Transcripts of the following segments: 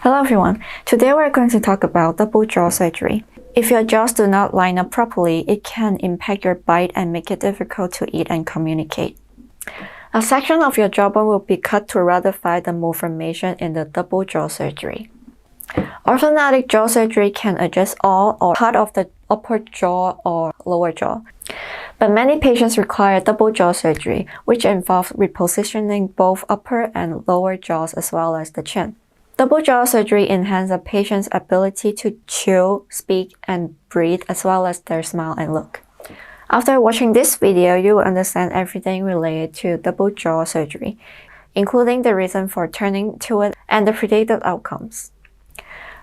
Hello everyone, today we're going to talk about double jaw surgery. If your jaws do not line up properly, it can impact your bite and make it difficult to eat and communicate. A section of your jawbone will be cut to rectify the malformation in the double jaw surgery. Orthognathic jaw surgery can adjust all or part of the upper jaw or lower jaw. But many patients require double jaw surgery, which involves repositioning both upper and lower jaws as well as the chin. Double jaw surgery enhances a patient's ability to chew, speak, and breathe, as well as their smile and look. After watching this video, you will understand everything related to double jaw surgery, including the reason for turning to it and the predicted outcomes.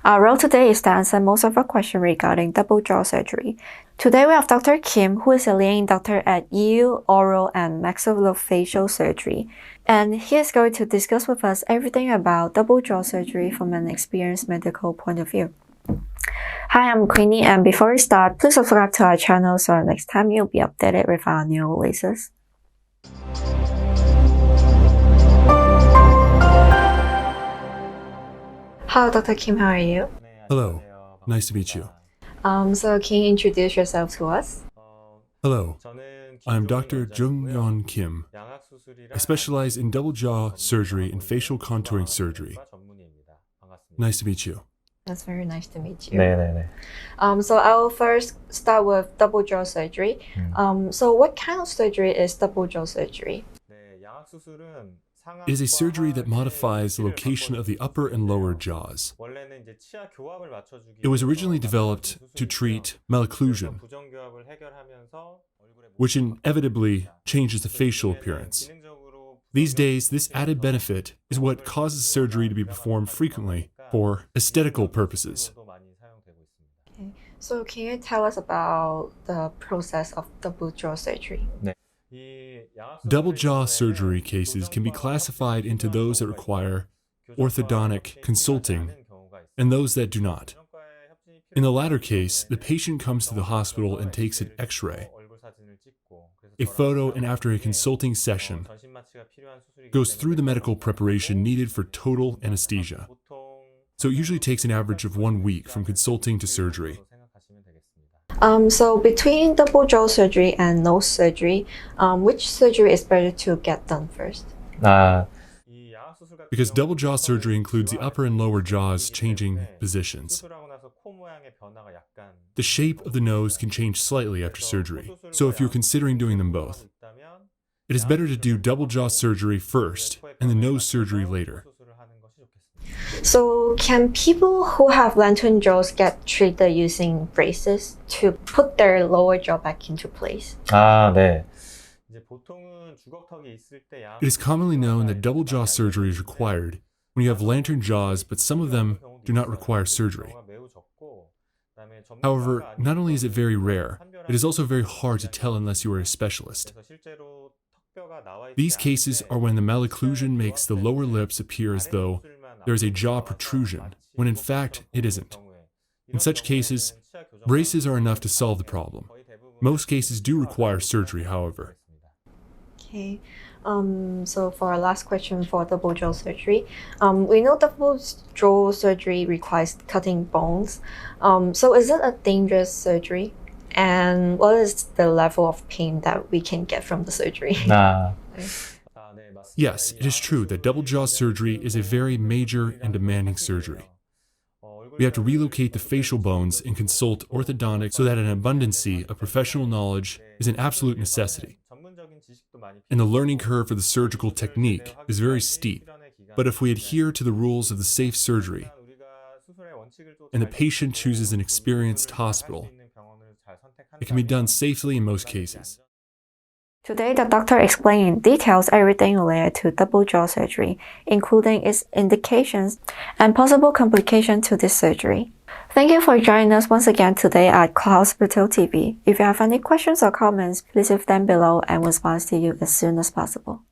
Our role today is to answer most of our questions regarding double jaw surgery. Today we have Dr. Kim, who is a leading doctor at EU Oral and Maxillofacial Surgery, and he is going to discuss with us everything about double jaw surgery from an experienced medical point of view. Hi, I'm Queenie, and before we start, please subscribe to our channel so next time you'll be updated with our new releases. Hello, Dr. Kim, how are you? Hello, nice to meet you. So can you introduce yourself to us? Hello, I'm Dr. Jung-yeon Kim. I specialize in double jaw surgery and facial contouring surgery. Nice to meet you. That's very nice to meet you. So I will first start with double jaw surgery. So what kind of surgery is double jaw surgery? It is a surgery that modifies the location of the upper and lower jaws. It was originally developed to treat malocclusion, which inevitably changes the facial appearance. These days, this added benefit is what causes surgery to be performed frequently for aesthetical purposes. Okay. So can you tell us about the process of double jaw surgery? Double jaw surgery cases can be classified into those that require orthodontic consulting and those that do not. In the latter case, the patient comes to the hospital and takes an X-ray, a photo, and after a consulting session, goes through the medical preparation needed for total anesthesia. So it usually takes an average of 1 week from consulting to surgery. So between double jaw surgery and nose surgery, which surgery is better to get done first? Because double jaw surgery includes the upper and lower jaws changing positions. The shape of the nose can change slightly after surgery, so if you're considering doing them both, it is better to do double jaw surgery first and the nose surgery later. So can people who have lantern jaws get treated using braces to put their lower jaw back into place? It is commonly known that double jaw surgery is required when you have lantern jaws, but some of them do not require surgery. However, not only is it very rare, it is also very hard to tell unless you are a specialist. These cases are when the malocclusion makes the lower lips appear as though there is a jaw protrusion, when in fact it isn't. In such cases, braces are enough to solve the problem. Most cases do require surgery, however. Okay. So for our last question for double jaw surgery, we know double jaw surgery requires cutting bones. So is it a dangerous surgery? And what is the level of pain that we can get from the surgery? Yes, it is true that double jaw surgery is a very major and demanding surgery. We have to relocate the facial bones and consult orthodontics so that an abundancy of professional knowledge is an absolute necessity. And the learning curve for the surgical technique is very steep. But if we adhere to the rules of the safe surgery, and the patient chooses an experienced hospital, it can be done safely in most cases. Today, the doctor explained in details everything related to double jaw surgery, including its indications and possible complications to this surgery. Thank you for joining us once again today at CloudHospital TV. If you have any questions or comments, please leave them below and we'll respond to you as soon as possible.